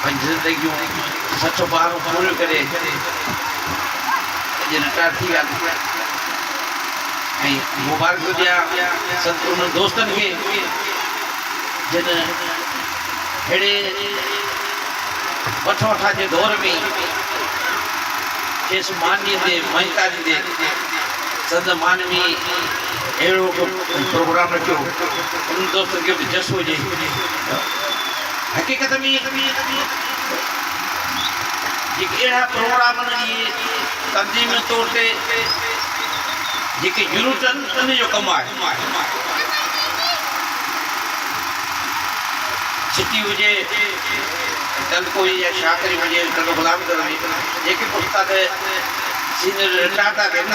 जिंदगियूं सचो ॿार पूरो करे रिटायर थी विया ऐं मुबारक ॾियां उन दोस्तनि खे जिन अहिड़े वठ वठा जे दौर में खेसि मान ॾींदे मञता ॾींदे संद मान में अहिड़ो प्रोग्राम रखियो उन दोस्तनि खे बि जस हुजे। हक़ीक़त में जेके अहिड़ा प्रोग्राम जी तंज़ीम तौर ते जेके यूनिट आहिनि उन जो कमु आहे। सिटी हुजे तलको या शाकरी हुजे कॾहिं गुलाम हुजे जेके उस्ताद सीनियर रिटायर था थियनि न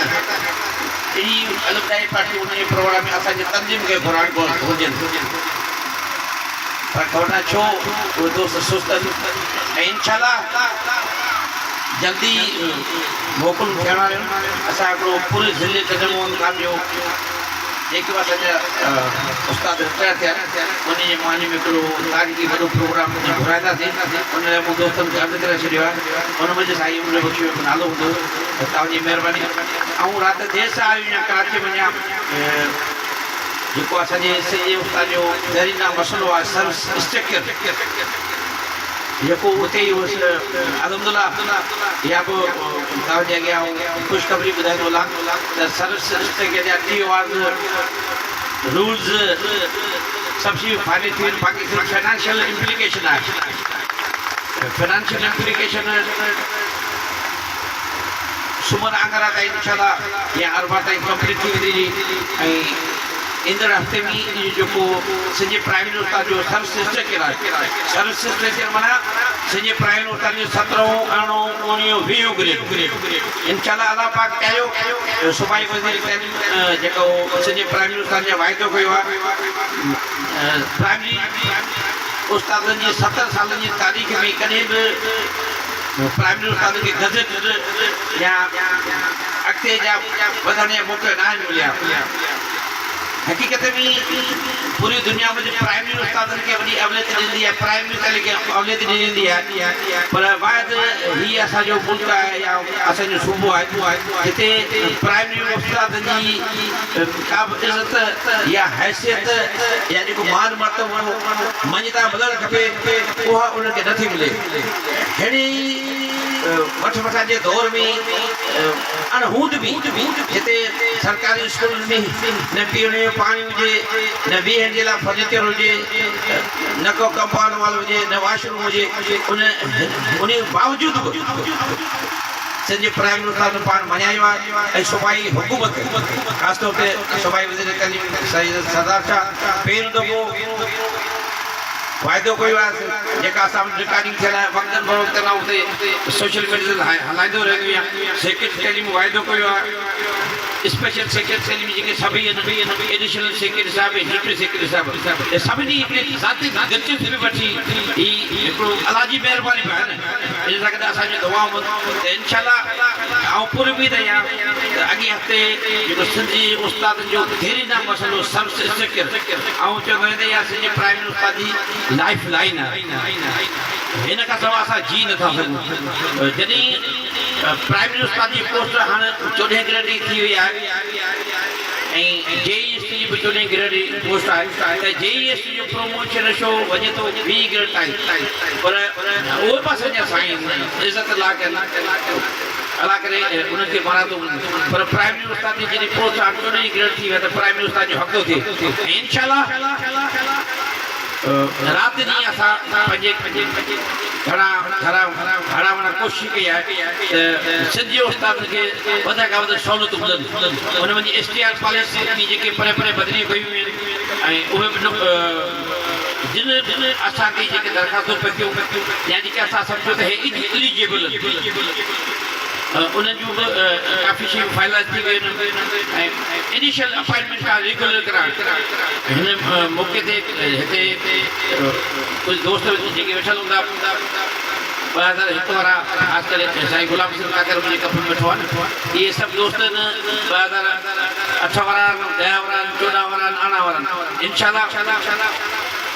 अहिड़ी अलॻि पार्टी उन जे प्रोग्राम में असांजे तंज़ीम खे घुराइण हुजनि पर ख़बर न छो उहे दोस्त सुस्त आहिनि ऐं इनशाला जल्दी मोकुल थियण वारियूं असां हिकिड़ो पूरे ज़िले कदमोहन खान जो जेके बि असांजा उस्ताद रिटायर थिया उन जे मानी में हिकिड़ो तारीख़ी वॾो प्रोग्राम घुराईंदासीं उन लाइ मूं दोस्तनि खे अर्ज़ु करे छॾियो आहे उन मुंहिंजे साईं उन बख़्शी जो नालो हूंदो तव्हांजी महिरबानी। ऐं राति देरि सां आहियूं या कराची वञा जेको असांजे सॼे उस्ताद जो ज़हरीना मसइलो आहे सर्विस स्ट्रक्चर जेको उते ई हुअसि अलहमदुल्ला इहा बि तव्हांजे अॻियां ख़ुशख़बरी ॿुधाईंदो हलां त सर्विस स्ट्रक्चर जा 3 वार्ड रूल्स सभु शयूं फाइनल थियूं आहिनि बाक़ी सिर्फ़ु फाइनेंशियल इम्प्लीकेशन आहे। फाइनेंशियल इम्प्लीकेशन सूमर आङरा ताईं इनशाला या अरबा ताईं कंप्लीट थी वेंदी ऐं ईंदड़ हफ़्ते में इहो जेको सॼे प्राइवेट उस्ताद जो सर्विस स्ट्रक्चर आहे सर्विस स्ट्रक्चर माना सॼे प्राइवेट उस्ताद जो 17 अरिड़हों 19 20 ग्रेड इनशाला अलाह पाक कयो सूबाई वज़ीर तइलीम जेको सॼे प्राइवेट उस्ताद जो वाइदो कयो आहे प्राइमरी उस्तादनि जी 70 सालनि जी तारीख़ में कॾहिं बि प्राइमरी उस्ताद खे गज़ट या अॻिते जा वधण जा मौक़ा न आहिनि मिलिया। हक़ीक़त में पूरी दुनिया में प्राइमरी उस्तादनि खे वॾी अहमियत ॾींदी आहे प्राइमरी तालीम खे अहमियत ॾींदी आहे पर वाहिद हीअ असांजो मुल्क आहे या असांजो सूबो आहे हिते प्राइमरी उस्तादनि जी का बि इज़त या हैसियत या जेको मान मर्तबो मञता मिलणु खपे उहा उनखे नथी मिले। अहिड़ी वठ वठा जे दौर में अणहूंद बि हिते सरकारी स्कूलनि में न पीअण जो पाणी हुजे न बीहण जे लाइ फर्नीचर हुजे न को कंपाउंड वॉल हुजे न वॉशरूम हुजे उन बावजूदि बि सॼे प्राइमरी उस्ताद पाण मञायो आहे ऐं सूबाई हुकूमत ख़ासि तौर ते सूबाई वज़ीर तइलीम सईद सरदार शाह पहिरियों दफ़ो वाइदो कयो आहे जेका असां रिकॉर्डिंग थियल आहे वक़्तनि फ़रोक़्तनि उते सोशल मीडिया ते हलाईंदो रहंदो आहे सेक्रेटरी तइलीम वाइदो कयो आहे स्पेशल सेक्रेटरी तइलीम जेके सभई एडिशनल सेक्रेटरी साहिब डिप्टी सेक्रेटरी साहिब सभिनी हिकिड़ी ज़ाती दिलचस्पी वठी ही हिकिड़ो अलाह जी महिरबानी बि आहे न इन सां गॾु असांजूं दुआऊं त इनशाला ऐं पूरी उमेद आहे त अॻे हफ़्ते जेको सिंधी उस्तादनि जो देरीना मसइलो सर्विस स्ट्रक्चर ऐं चवंदो वेंदो आहे सॼे प्राइमरी उस्ताद जी लाइफ लाइन आहे हिन खां सवाइ असां जी नथा सघूं। जॾहिं प्राइमरी उस्ताद जी पोस्ट हाणे 14 ग्रेड जी थी वई आहे ऐं JEST जी बि 14 ग्रेड जी पोस्ट आहे त JEST जो प्रमोशन शो वञे थो 20 ग्रेड ताईं पर उहे बि असांजा साईं इज़त ला कनि अला करे उनखे माना थो पर प्राइमरी उस्ताद जी जॾहिं पोस्ट 14 ग्रेड थी वई त प्राइमरी उस्ताद जो हक़ थो थिए ऐं इनशाला राति ॾींहुं असां पंहिंजे घणा कोशिशि कई आहे त सिंधी उस्तादनि खे वधि खां वधि सहूलियतूं मिलनि हुन में STR पॉलिसी में जेके परे परे बदिली कयूं आहिनि ऐं उहे बि जिन असांखे जेके दरख़्वास्तूं पयूं या जेके असां सम्झो त हे इलिजिबल उन्हनि जूं बि काफ़ी शयूं फाइनलाइज़ थी वियूं ऐं इनिशियल अपॉइंटमेंट खां रेगुलर कराइण हिन मौक़े ते हिते कुझु दोस्त जेके वेठल हूंदा 2001 वारा ख़ासि करे साईं गुलाम सिंह काकर मुंहिंजे कप में वेठो आहे इहे सभु दोस्त आहिनि 2008 वारा 10 वारा 14 वारा 18 वारा इनशाला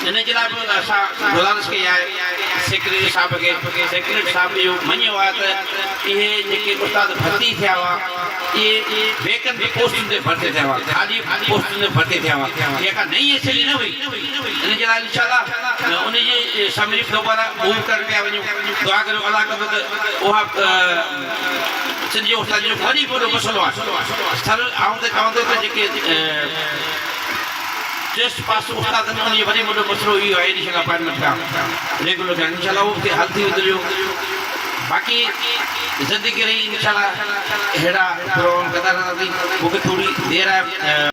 इन जे लाइ बि असां गुज़ारिश कई आहे सेक्रेटरी साहिब खे सेक्रेटरी साहिब इहो मञियो आहे त इहे जेके उस्ताद भर्ती थिया हुआ इहे वेकेंट पोस्टुनि ते भर्ती थिया हुआ ख़ाली पोस्टुनि ते भर्ती थिया हुआ इहा का नई एसएलई न हुई इन जे लाइ इंशाअल्लाह उनजी समरी दोबारा मूव करे पिया वञूं दुआ करियो अलाह कंदो त उहा सिंधी उस्ताद जो वॾी वॾो मसइलो आहे स्थल आऊं त चवां थो त जेके टेस्ट पास उस्ताद उनजी वॾी वॾो मसइलो इहो आहे एडिशन अपॉइंटमेंट का रेगुलर का इंशाअल्लाह उहो हल थी वेंदो बाक़ी ज़िंदगी रही इंशाअल्लाह अहिड़ा प्रोग्राम कंदा रहंदासीं मूंखे थोरी देरि आहे